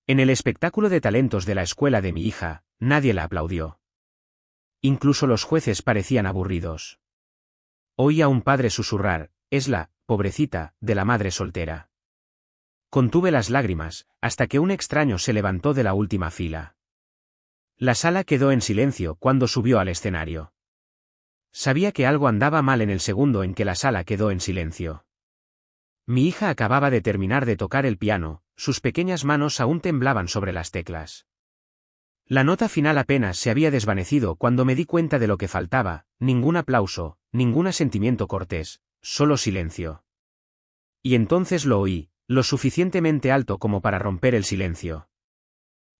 En el espectáculo de talentos de la escuela de mi hija, nadie la aplaudió. Incluso los jueces parecían aburridos. Oí a un padre susurrar: es la pobrecita de la madre soltera. Contuve las lágrimas, hasta que un extraño se levantó de la última fila. La sala quedó en silencio cuando subió al escenario. Sabía que algo andaba mal en el segundo en que la sala quedó en silencio. Mi hija acababa de terminar de tocar el piano, sus pequeñas manos aún temblaban sobre las teclas. La nota final apenas se había desvanecido cuando me di cuenta de lo que faltaba: ningún aplauso, ningún asentimiento cortés, solo silencio. Y entonces lo oí, lo suficientemente alto como para romper el silencio.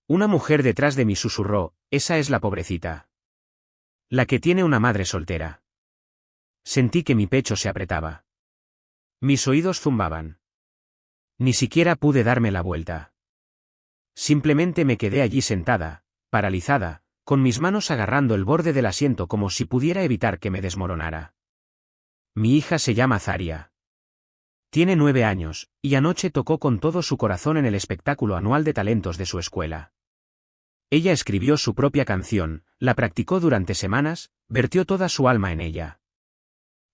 Una mujer detrás de mí susurró: esa es la pobrecita. La que tiene una madre soltera. Sentí que mi pecho se apretaba. Mis oídos zumbaban. Ni siquiera pude darme la vuelta. Simplemente me quedé allí sentada, paralizada, con mis manos agarrando el borde del asiento como si pudiera evitar que me desmoronara. Mi hija se llama Zaria. Tiene 9 años, y anoche tocó con todo su corazón en el espectáculo anual de talentos de su escuela. Ella escribió su propia canción, la practicó durante semanas, vertió toda su alma en ella.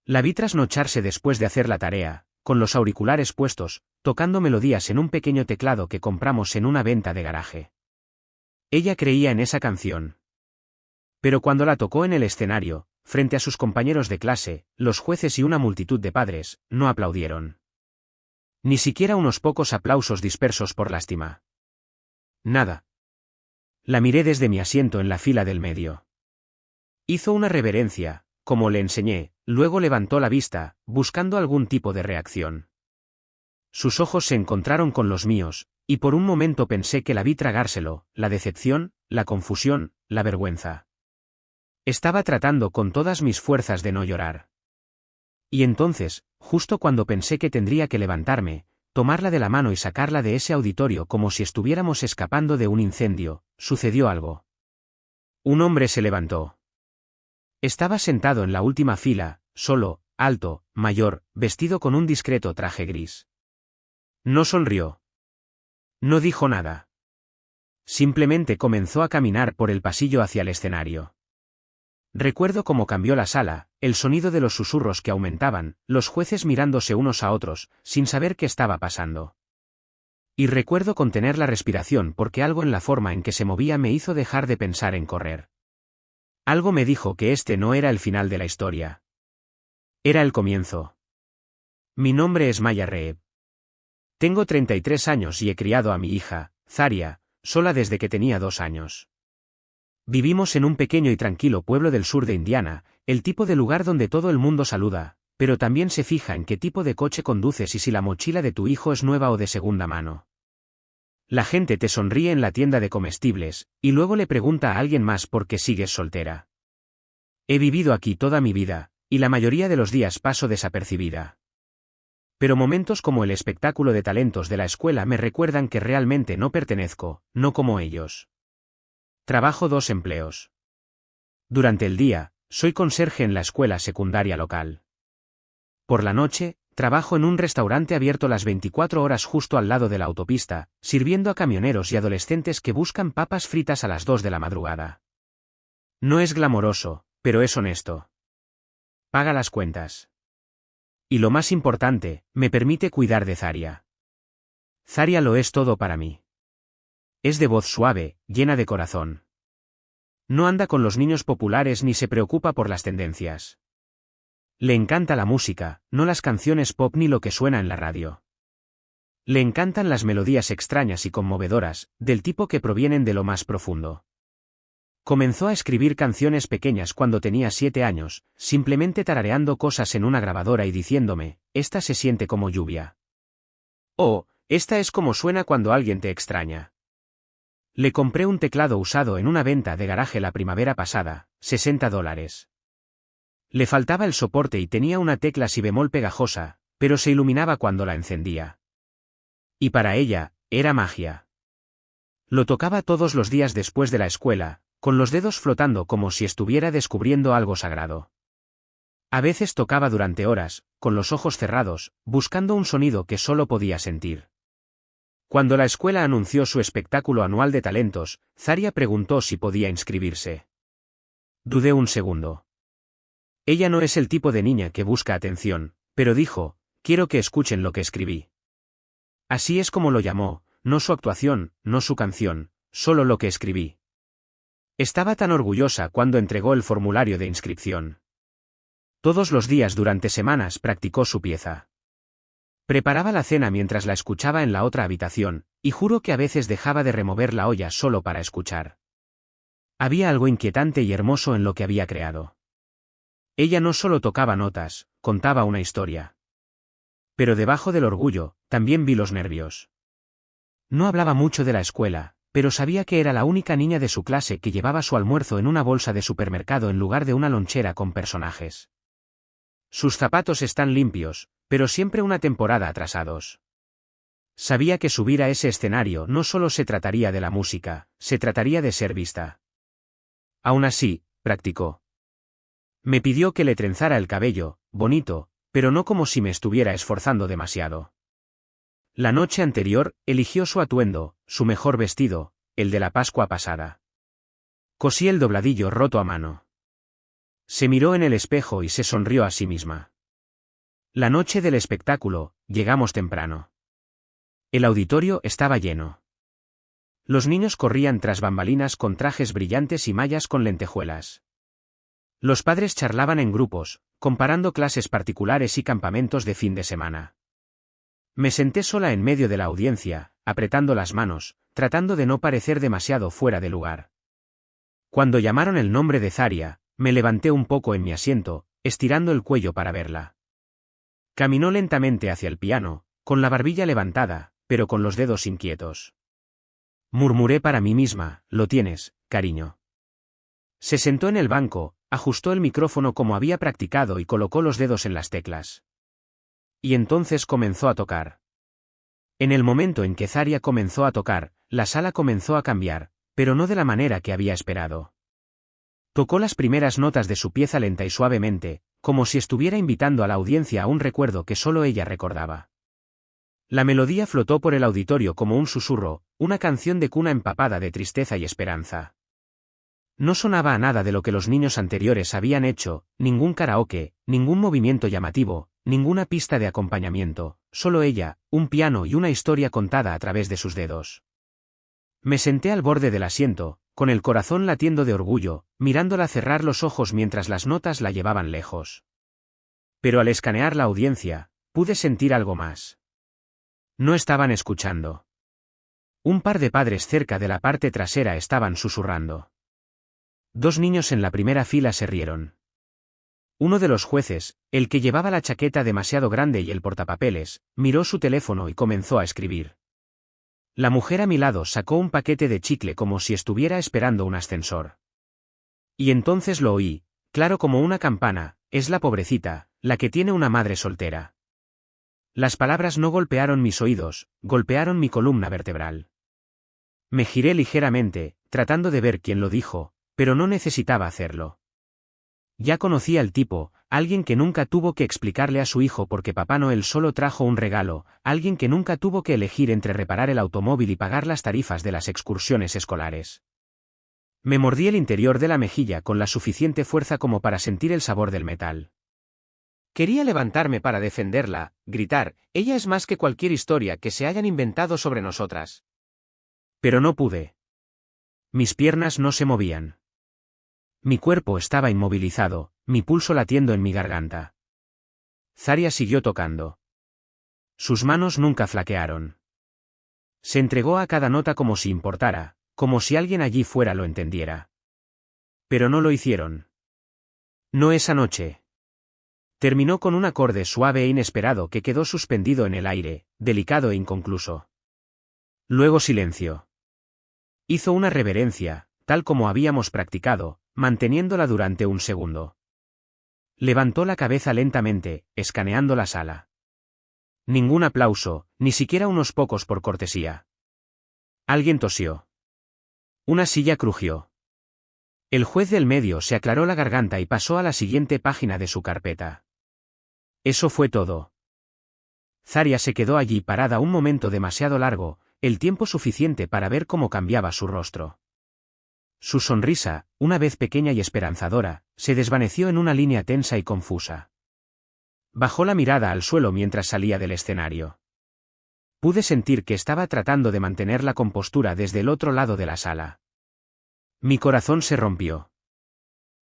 La vi trasnocharse después de hacer la tarea, con los auriculares puestos, tocando melodías en un pequeño teclado que compramos en una venta de garaje. Ella creía en esa canción. Pero cuando la tocó en el escenario, frente a sus compañeros de clase, los jueces y una multitud de padres, no aplaudieron. Ni siquiera unos pocos aplausos dispersos por lástima. Nada. La miré desde mi asiento en la fila del medio. Hizo una reverencia, como le enseñé, luego levantó la vista, buscando algún tipo de reacción. Sus ojos se encontraron con los míos, y por un momento pensé que la vi tragárselo: la decepción, la confusión, la vergüenza. Estaba tratando con todas mis fuerzas de no llorar. Y entonces, justo cuando pensé que tendría que levantarme, tomarla de la mano y sacarla de ese auditorio como si estuviéramos escapando de un incendio, sucedió algo. Un hombre se levantó. Estaba sentado en la última fila, solo, alto, mayor, vestido con un discreto traje gris. No sonrió. No dijo nada. Simplemente comenzó a caminar por el pasillo hacia el escenario. Recuerdo cómo cambió la sala, el sonido de los susurros que aumentaban, los jueces mirándose unos a otros, sin saber qué estaba pasando. Y recuerdo contener la respiración porque algo en la forma en que se movía me hizo dejar de pensar en correr. Algo me dijo que este no era el final de la historia. Era el comienzo. Mi nombre es Maya Reeb. Tengo 33 años y he criado a mi hija, Zaria, sola desde que tenía 2 años. Vivimos en un pequeño y tranquilo pueblo del sur de Indiana, el tipo de lugar donde todo el mundo saluda, pero también se fija en qué tipo de coche conduces y si la mochila de tu hijo es nueva o de segunda mano. La gente te sonríe en la tienda de comestibles, y luego le pregunta a alguien más por qué sigues soltera. He vivido aquí toda mi vida, y la mayoría de los días paso desapercibida. Pero momentos como el espectáculo de talentos de la escuela me recuerdan que realmente no pertenezco, no como ellos. Trabajo 2 empleos. Durante el día, soy conserje en la escuela secundaria local. Por la noche, trabajo en un restaurante abierto las 24 horas justo al lado de la autopista, sirviendo a camioneros y adolescentes que buscan papas fritas a las 2 de la madrugada. No es glamoroso, pero es honesto. Paga las cuentas. Y lo más importante, me permite cuidar de Zaria. Zaria lo es todo para mí. Es de voz suave, llena de corazón. No anda con los niños populares ni se preocupa por las tendencias. Le encanta la música, no las canciones pop ni lo que suena en la radio. Le encantan las melodías extrañas y conmovedoras, del tipo que provienen de lo más profundo. Comenzó a escribir canciones pequeñas cuando tenía 7 años, simplemente tarareando cosas en una grabadora y diciéndome: esta se siente como lluvia. Oh, esta es como suena cuando alguien te extraña. Le compré un teclado usado en una venta de garaje la primavera pasada, $60. Le faltaba el soporte y tenía una tecla si bemol pegajosa, pero se iluminaba cuando la encendía. Y para ella, era magia. Lo tocaba todos los días después de la escuela, con los dedos flotando como si estuviera descubriendo algo sagrado. A veces tocaba durante horas, con los ojos cerrados, buscando un sonido que solo podía sentir. Cuando la escuela anunció su espectáculo anual de talentos, Zarya preguntó si podía inscribirse. Dudé un segundo. Ella no es el tipo de niña que busca atención, pero dijo, quiero que escuchen lo que escribí. Así es como lo llamó, no su actuación, no su canción, solo lo que escribí. Estaba tan orgullosa cuando entregó el formulario de inscripción. Todos los días durante semanas practicó su pieza. Preparaba la cena mientras la escuchaba en la otra habitación, y juro que a veces dejaba de remover la olla solo para escuchar. Había algo inquietante y hermoso en lo que había creado. Ella no solo tocaba notas, contaba una historia. Pero debajo del orgullo, también vi los nervios. No hablaba mucho de la escuela, pero sabía que era la única niña de su clase que llevaba su almuerzo en una bolsa de supermercado en lugar de una lonchera con personajes. Sus zapatos están limpios, pero siempre una temporada atrasados. Sabía que subir a ese escenario no solo se trataría de la música, se trataría de ser vista. Aún así, practicó. Me pidió que le trenzara el cabello, bonito, pero no como si me estuviera esforzando demasiado. La noche anterior, eligió su atuendo, su mejor vestido, el de la Pascua pasada. Cosí el dobladillo roto a mano. Se miró en el espejo y se sonrió a sí misma. La noche del espectáculo, llegamos temprano. El auditorio estaba lleno. Los niños corrían tras bambalinas con trajes brillantes y mallas con lentejuelas. Los padres charlaban en grupos, comparando clases particulares y campamentos de fin de semana. Me senté sola en medio de la audiencia, apretando las manos, tratando de no parecer demasiado fuera de lugar. Cuando llamaron el nombre de Zarya, me levanté un poco en mi asiento, estirando el cuello para verla. Caminó lentamente hacia el piano, con la barbilla levantada, pero con los dedos inquietos. Murmuré para mí misma, lo tienes, cariño. Se sentó en el banco, ajustó el micrófono como había practicado y colocó los dedos en las teclas. Y entonces comenzó a tocar. En el momento en que Zarya comenzó a tocar, la sala comenzó a cambiar, pero no de la manera que había esperado. Tocó las primeras notas de su pieza lenta y suavemente, como si estuviera invitando a la audiencia a un recuerdo que solo ella recordaba. La melodía flotó por el auditorio como un susurro, una canción de cuna empapada de tristeza y esperanza. No sonaba a nada de lo que los niños anteriores habían hecho, ningún karaoke, ningún movimiento llamativo, ninguna pista de acompañamiento, solo ella, un piano y una historia contada a través de sus dedos. Me senté al borde del asiento, con el corazón latiendo de orgullo, mirándola cerrar los ojos mientras las notas la llevaban lejos. Pero al escanear la audiencia, pude sentir algo más. No estaban escuchando. Un par de padres cerca de la parte trasera estaban susurrando. Dos niños en la primera fila se rieron. Uno de los jueces, el que llevaba la chaqueta demasiado grande y el portapapeles, miró su teléfono y comenzó a escribir. La mujer a mi lado sacó un paquete de chicle como si estuviera esperando un ascensor. Y entonces lo oí, claro como una campana, es la pobrecita, la que tiene una madre soltera. Las palabras no golpearon mis oídos, golpearon mi columna vertebral. Me giré ligeramente, tratando de ver quién lo dijo, pero no necesitaba hacerlo. Ya conocía al tipo, alguien que nunca tuvo que explicarle a su hijo por qué Papá Noel solo trajo un regalo, alguien que nunca tuvo que elegir entre reparar el automóvil y pagar las tarifas de las excursiones escolares. Me mordí el interior de la mejilla con la suficiente fuerza como para sentir el sabor del metal. Quería levantarme para defenderla, gritar, ella es más que cualquier historia que se hayan inventado sobre nosotras. Pero no pude. Mis piernas no se movían. Mi cuerpo estaba inmovilizado, mi pulso latiendo en mi garganta. Zarya siguió tocando. Sus manos nunca flaquearon. Se entregó a cada nota como si importara, como si alguien allí fuera lo entendiera. Pero no lo hicieron. No esa noche. Terminó con un acorde suave e inesperado que quedó suspendido en el aire, delicado e inconcluso. Luego silencio. Hizo una reverencia, tal como habíamos practicado, manteniéndola durante un segundo. Levantó la cabeza lentamente, escaneando la sala. Ningún aplauso, ni siquiera unos pocos por cortesía. Alguien tosió. Una silla crujió. El juez del medio se aclaró la garganta y pasó a la siguiente página de su carpeta. Eso fue todo. Zarya se quedó allí parada un momento demasiado largo, el tiempo suficiente para ver cómo cambiaba su rostro. Su sonrisa, una vez pequeña y esperanzadora, se desvaneció en una línea tensa y confusa. Bajó la mirada al suelo mientras salía del escenario. Pude sentir que estaba tratando de mantener la compostura desde el otro lado de la sala. Mi corazón se rompió.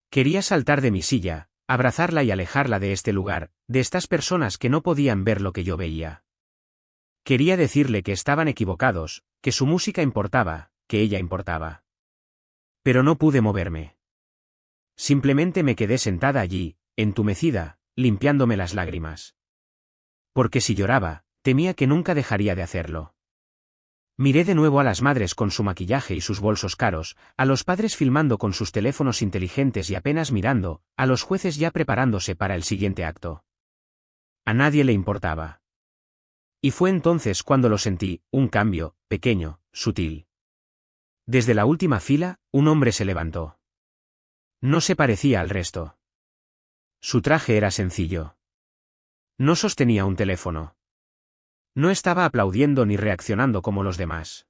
Quería saltar de mi silla, abrazarla y alejarla de este lugar, de estas personas que no podían ver lo que yo veía. Quería decirle que estaban equivocados, que su música importaba, que ella importaba. Pero no pude moverme. Simplemente me quedé sentada allí, entumecida, limpiándome las lágrimas. Porque si lloraba, temía que nunca dejaría de hacerlo. Miré de nuevo a las madres con su maquillaje y sus bolsos caros, a los padres filmando con sus teléfonos inteligentes y apenas mirando, a los jueces ya preparándose para el siguiente acto. A nadie le importaba. Y fue entonces cuando lo sentí, un cambio, pequeño, sutil. Desde la última fila, un hombre se levantó. No se parecía al resto. Su traje era sencillo. No sostenía un teléfono. No estaba aplaudiendo ni reaccionando como los demás.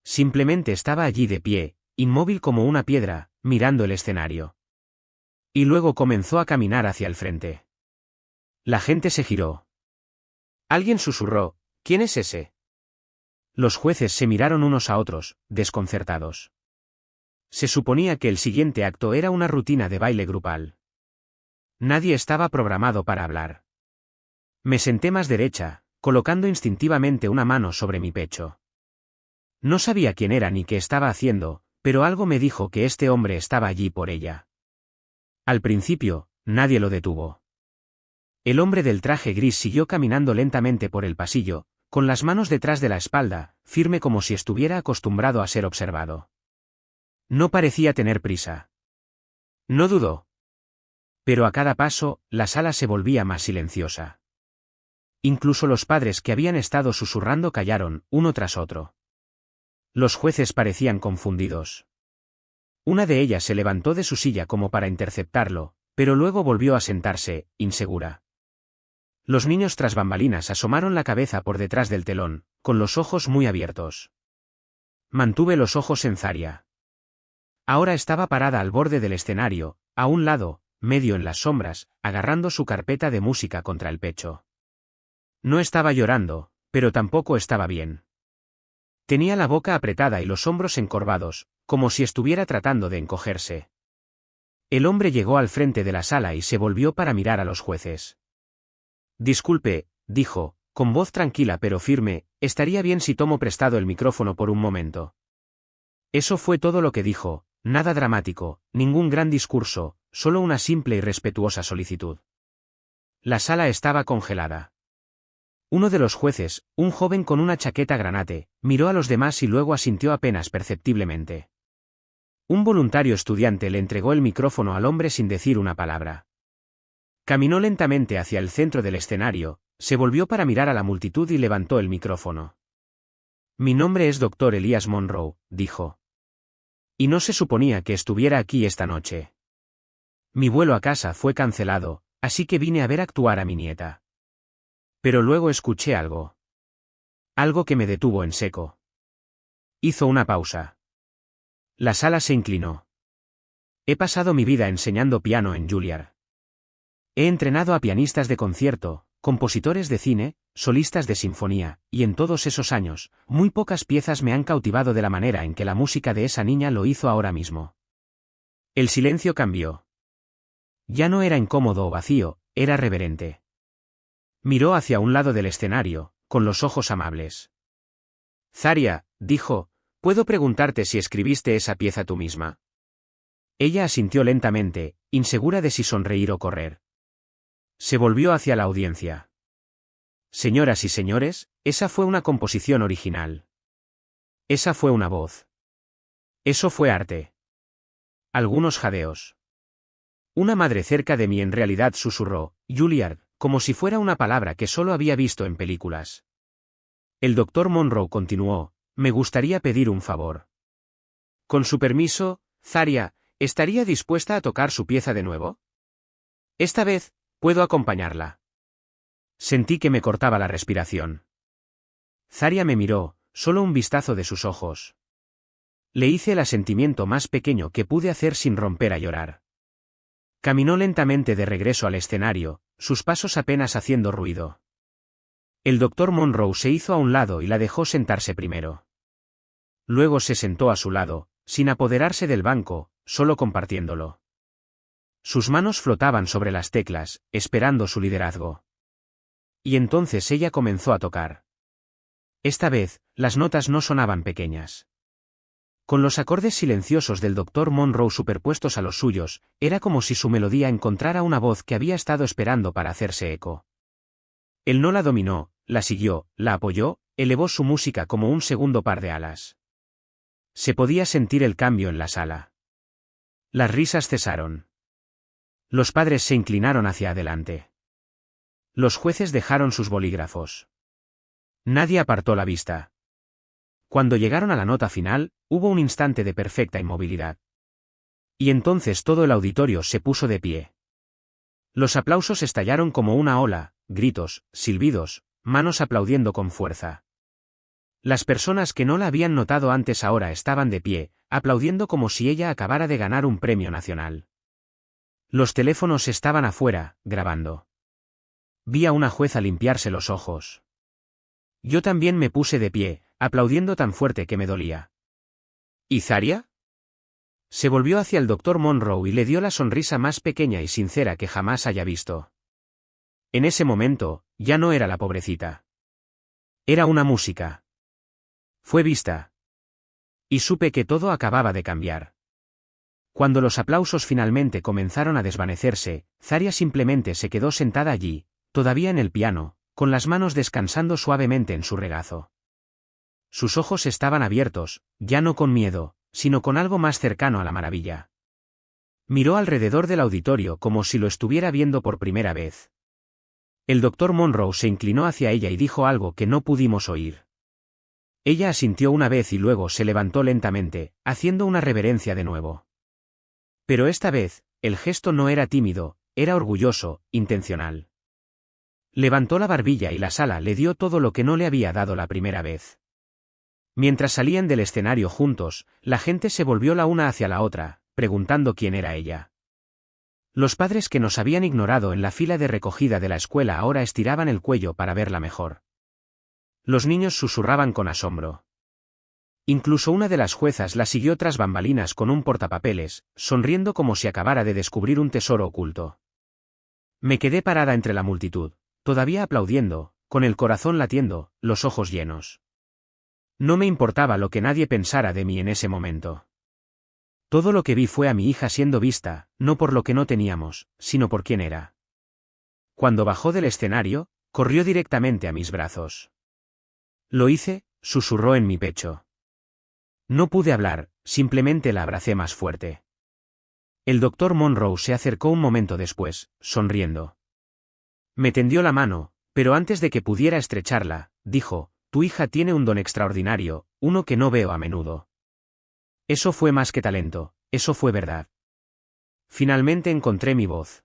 Simplemente estaba allí de pie, inmóvil como una piedra, mirando el escenario. Y luego comenzó a caminar hacia el frente. La gente se giró. Alguien susurró, ¿quién es ese? Los jueces se miraron unos a otros, desconcertados. Se suponía que el siguiente acto era una rutina de baile grupal. Nadie estaba programado para hablar. Me senté más derecha, colocando instintivamente una mano sobre mi pecho. No sabía quién era ni qué estaba haciendo, pero algo me dijo que este hombre estaba allí por ella. Al principio, nadie lo detuvo. El hombre del traje gris siguió caminando lentamente por el pasillo, con las manos detrás de la espalda, firme como si estuviera acostumbrado a ser observado. No parecía tener prisa. No dudó. Pero a cada paso, la sala se volvía más silenciosa. Incluso los padres que habían estado susurrando callaron, uno tras otro. Los jueces parecían confundidos. Una de ellas se levantó de su silla como para interceptarlo, pero luego volvió a sentarse, insegura. Los niños tras bambalinas asomaron la cabeza por detrás del telón, con los ojos muy abiertos. Mantuve los ojos en Zarya. Ahora estaba parada al borde del escenario, a un lado, medio en las sombras, agarrando su carpeta de música contra el pecho. No estaba llorando, pero tampoco estaba bien. Tenía la boca apretada y los hombros encorvados, como si estuviera tratando de encogerse. El hombre llegó al frente de la sala y se volvió para mirar a los jueces. Disculpe, dijo, con voz tranquila pero firme, estaría bien si tomo prestado el micrófono por un momento. Eso fue todo lo que dijo, nada dramático, ningún gran discurso, solo una simple y respetuosa solicitud. La sala estaba congelada. Uno de los jueces, un joven con una chaqueta granate, miró a los demás y luego asintió apenas perceptiblemente. Un voluntario estudiante le entregó el micrófono al hombre sin decir una palabra. Caminó lentamente hacia el centro del escenario, se volvió para mirar a la multitud y levantó el micrófono. Mi nombre es Dr. Elias Monroe, dijo. Y no se suponía que estuviera aquí esta noche. Mi vuelo a casa fue cancelado, así que vine a ver actuar a mi nieta. Pero luego escuché algo. Algo que me detuvo en seco. Hizo una pausa. La sala se inclinó. He pasado mi vida enseñando piano en Juilliard. He entrenado a pianistas de concierto, compositores de cine, solistas de sinfonía, y en todos esos años, muy pocas piezas me han cautivado de la manera en que la música de esa niña lo hizo ahora mismo. El silencio cambió. Ya no era incómodo o vacío, era reverente. Miró hacia un lado del escenario, con los ojos amables. Zarya, dijo, ¿puedo preguntarte si escribiste esa pieza tú misma? Ella asintió lentamente, insegura de si sonreír o correr. Se volvió hacia la audiencia. Señoras y señores, esa fue una composición original. Esa fue una voz. Eso fue arte. Algunos jadeos. Una madre cerca de mí en realidad susurró, Juilliard, como si fuera una palabra que solo había visto en películas. El doctor Monroe continuó, me gustaría pedir un favor. Con su permiso, Zarya, ¿estaría dispuesta a tocar su pieza de nuevo? Esta vez, puedo acompañarla. Sentí que me cortaba la respiración. Zarya me miró, solo un vistazo de sus ojos. Le hice el asentimiento más pequeño que pude hacer sin romper a llorar. Caminó lentamente de regreso al escenario, sus pasos apenas haciendo ruido. El doctor Monroe se hizo a un lado y la dejó sentarse primero. Luego se sentó a su lado, sin apoderarse del banco, solo compartiéndolo. Sus manos flotaban sobre las teclas, esperando su liderazgo. Y entonces ella comenzó a tocar. Esta vez, las notas no sonaban pequeñas. Con los acordes silenciosos del doctor Monroe superpuestos a los suyos, era como si su melodía encontrara una voz que había estado esperando para hacerse eco. Él no la dominó, la siguió, la apoyó, elevó su música como un segundo par de alas. Se podía sentir el cambio en la sala. Las risas cesaron. Los padres se inclinaron hacia adelante. Los jueces dejaron sus bolígrafos. Nadie apartó la vista. Cuando llegaron a la nota final, hubo un instante de perfecta inmovilidad. Y entonces todo el auditorio se puso de pie. Los aplausos estallaron como una ola, gritos, silbidos, manos aplaudiendo con fuerza. Las personas que no la habían notado antes ahora estaban de pie, aplaudiendo como si ella acabara de ganar un premio nacional. Los teléfonos estaban afuera, grabando. Vi a una jueza limpiarse los ojos. Yo también me puse de pie, aplaudiendo tan fuerte que me dolía. ¿Y Zaria? Se volvió hacia el doctor Monroe y le dio la sonrisa más pequeña y sincera que jamás haya visto. En ese momento, ya no era la pobrecita. Era una música. Fue vista. Y supe que todo acababa de cambiar. Cuando los aplausos finalmente comenzaron a desvanecerse, Zaria simplemente se quedó sentada allí, todavía en el piano, con las manos descansando suavemente en su regazo. Sus ojos estaban abiertos, ya no con miedo, sino con algo más cercano a la maravilla. Miró alrededor del auditorio como si lo estuviera viendo por primera vez. El doctor Monroe se inclinó hacia ella y dijo algo que no pudimos oír. Ella asintió una vez y luego se levantó lentamente, haciendo una reverencia de nuevo. Pero esta vez, el gesto no era tímido, era orgulloso, intencional. Levantó la barbilla y la sala le dio todo lo que no le había dado la primera vez. Mientras salían del escenario juntos, la gente se volvió la una hacia la otra, preguntando quién era ella. Los padres que nos habían ignorado en la fila de recogida de la escuela ahora estiraban el cuello para verla mejor. Los niños susurraban con asombro. Incluso una de las juezas la siguió tras bambalinas con un portapapeles, sonriendo como si acabara de descubrir un tesoro oculto. Me quedé parada entre la multitud, todavía aplaudiendo, con el corazón latiendo, los ojos llenos. No me importaba lo que nadie pensara de mí en ese momento. Todo lo que vi fue a mi hija siendo vista, no por lo que no teníamos, sino por quién era. Cuando bajó del escenario, corrió directamente a mis brazos. Lo hice, susurró en mi pecho. No pude hablar, simplemente la abracé más fuerte. El doctor Monroe se acercó un momento después, sonriendo. Me tendió la mano, pero antes de que pudiera estrecharla, dijo, tu hija tiene un don extraordinario, uno que no veo a menudo. Eso fue más que talento, eso fue verdad. Finalmente encontré mi voz.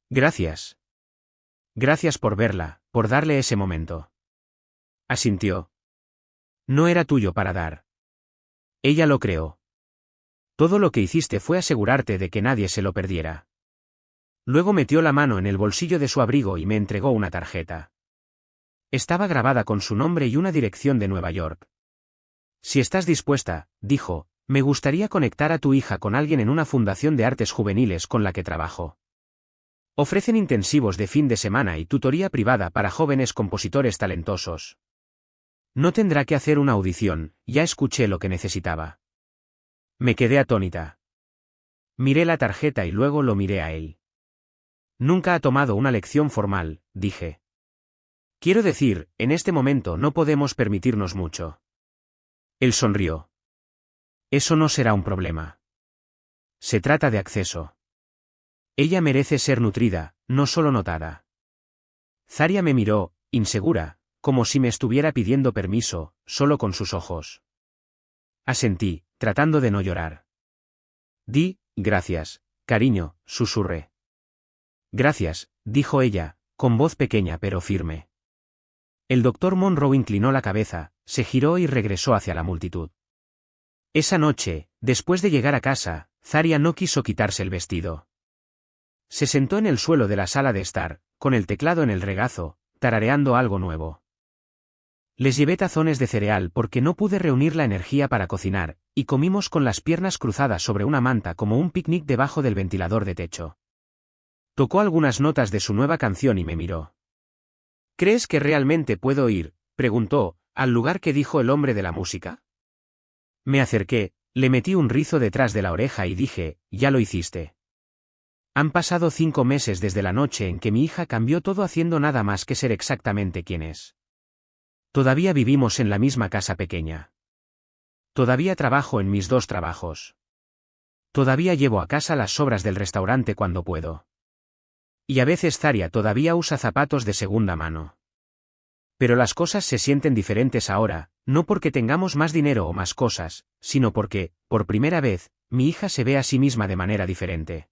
Gracias. Gracias por verla, por darle ese momento. Asintió. No era tuyo para dar. Ella lo creó. Todo lo que hiciste fue asegurarte de que nadie se lo perdiera. Luego metió la mano en el bolsillo de su abrigo y me entregó una tarjeta. Estaba grabada con su nombre y una dirección de Nueva York. Si estás dispuesta, dijo, me gustaría conectar a tu hija con alguien en una fundación de artes juveniles con la que trabajo. Ofrecen intensivos de fin de semana y tutoría privada para jóvenes compositores talentosos. No tendrá que hacer una audición, ya escuché lo que necesitaba. Me quedé atónita. Miré la tarjeta y luego lo miré a él. Nunca ha tomado una lección formal, dije. Quiero decir, en este momento no podemos permitirnos mucho. Él sonrió. Eso no será un problema. Se trata de acceso. Ella merece ser nutrida, no solo notada. Zaria me miró, insegura, como si me estuviera pidiendo permiso, solo con sus ojos. Asentí, tratando de no llorar. Di, gracias, cariño, susurré. Gracias, dijo ella, con voz pequeña pero firme. El doctor Monroe inclinó la cabeza, se giró y regresó hacia la multitud. Esa noche, después de llegar a casa, Zarya no quiso quitarse el vestido. Se sentó en el suelo de la sala de estar, con el teclado en el regazo, tarareando algo nuevo. Les llevé tazones de cereal porque no pude reunir la energía para cocinar, y comimos con las piernas cruzadas sobre una manta como un picnic debajo del ventilador de techo. Tocó algunas notas de su nueva canción y me miró. ¿Crees que realmente puedo ir?, preguntó, al lugar que dijo el hombre de la música. Me acerqué, le metí un rizo detrás de la oreja y dije, ya lo hiciste. Han pasado 5 meses desde la noche en que mi hija cambió todo haciendo nada más que ser exactamente quien es. Todavía vivimos en la misma casa pequeña. Todavía trabajo en mis 2 trabajos. Todavía llevo a casa las sobras del restaurante cuando puedo. Y a veces Zarya todavía usa zapatos de segunda mano. Pero las cosas se sienten diferentes ahora, no porque tengamos más dinero o más cosas, sino porque, por primera vez, mi hija se ve a sí misma de manera diferente.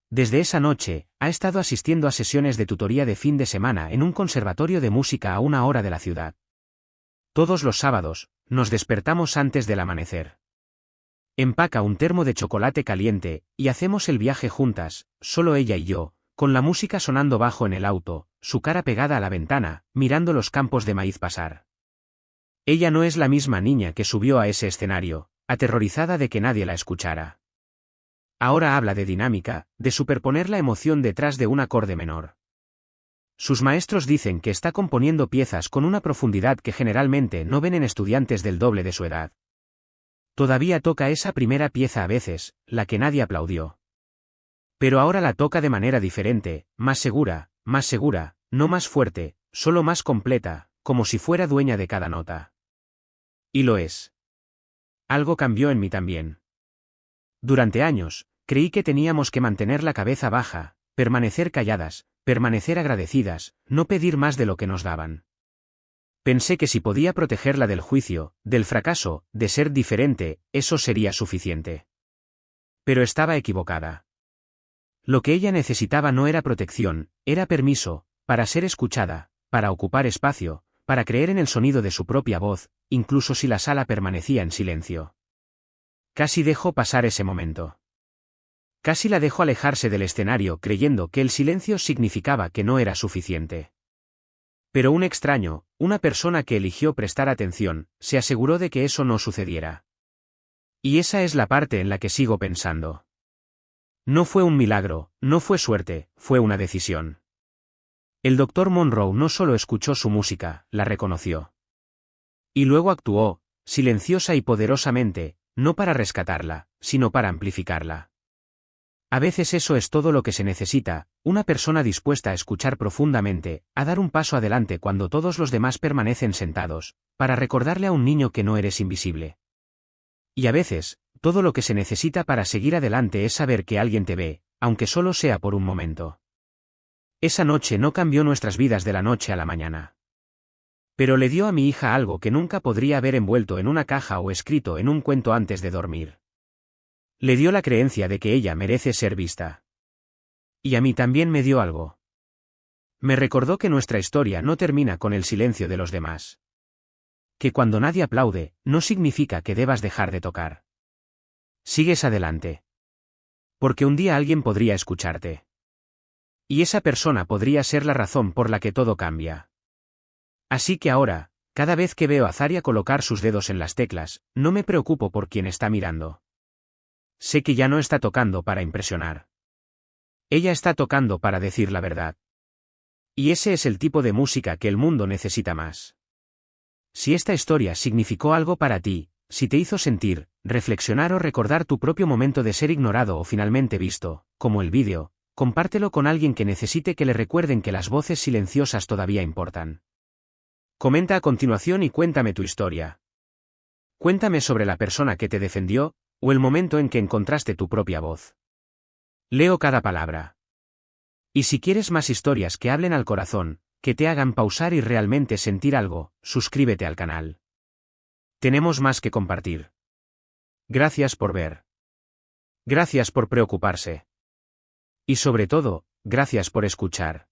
Desde esa noche, ha estado asistiendo a sesiones de tutoría de fin de semana en un conservatorio de música a 1 hora de la ciudad. Todos los sábados, nos despertamos antes del amanecer. Empaca un termo de chocolate caliente, y hacemos el viaje juntas, solo ella y yo, con la música sonando bajo en el auto, su cara pegada a la ventana, mirando los campos de maíz pasar. Ella no es la misma niña que subió a ese escenario, aterrorizada de que nadie la escuchara. Ahora habla de dinámica, de superponer la emoción detrás de un acorde menor. Sus maestros dicen que está componiendo piezas con una profundidad que generalmente no ven en estudiantes del doble de su edad. Todavía toca esa primera pieza a veces, la que nadie aplaudió. Pero ahora la toca de manera diferente, más segura, no más fuerte, solo más completa, como si fuera dueña de cada nota. Y lo es. Algo cambió en mí también. Durante años, creí que teníamos que mantener la cabeza baja, permanecer calladas, permanecer agradecidas, no pedir más de lo que nos daban. Pensé que si podía protegerla del juicio, del fracaso, de ser diferente, eso sería suficiente. Pero estaba equivocada. Lo que ella necesitaba no era protección, era permiso, para ser escuchada, para ocupar espacio, para creer en el sonido de su propia voz, incluso si la sala permanecía en silencio. Casi dejó pasar ese momento. Casi la dejó alejarse del escenario creyendo que el silencio significaba que no era suficiente. Pero un extraño, una persona que eligió prestar atención, se aseguró de que eso no sucediera. Y esa es la parte en la que sigo pensando. No fue un milagro, no fue suerte, fue una decisión. El Dr. Monroe no solo escuchó su música, la reconoció. Y luego actuó, silenciosa y poderosamente, no para rescatarla, sino para amplificarla. A veces eso es todo lo que se necesita, una persona dispuesta a escuchar profundamente, a dar un paso adelante cuando todos los demás permanecen sentados, para recordarle a un niño que no eres invisible. Y a veces, todo lo que se necesita para seguir adelante es saber que alguien te ve, aunque solo sea por un momento. Esa noche no cambió nuestras vidas de la noche a la mañana. Pero le dio a mi hija algo que nunca podría haber envuelto en una caja o escrito en un cuento antes de dormir. Le dio la creencia de que ella merece ser vista. Y a mí también me dio algo. Me recordó que nuestra historia no termina con el silencio de los demás. Que cuando nadie aplaude, no significa que debas dejar de tocar. Sigues adelante. Porque un día alguien podría escucharte. Y esa persona podría ser la razón por la que todo cambia. Así que ahora, cada vez que veo a Zarya colocar sus dedos en las teclas, no me preocupo por quien está mirando. Sé que ya no está tocando para impresionar. Ella está tocando para decir la verdad. Y ese es el tipo de música que el mundo necesita más. Si esta historia significó algo para ti, si te hizo sentir, reflexionar o recordar tu propio momento de ser ignorado o finalmente visto, como el vídeo, compártelo con alguien que necesite que le recuerden que las voces silenciosas todavía importan. Comenta a continuación y cuéntame tu historia. Cuéntame sobre la persona que te defendió, o el momento en que encontraste tu propia voz. Leo cada palabra. Y si quieres más historias que hablen al corazón, que te hagan pausar y realmente sentir algo, suscríbete al canal. Tenemos más que compartir. Gracias por ver. Gracias por preocuparse. Y sobre todo, gracias por escuchar.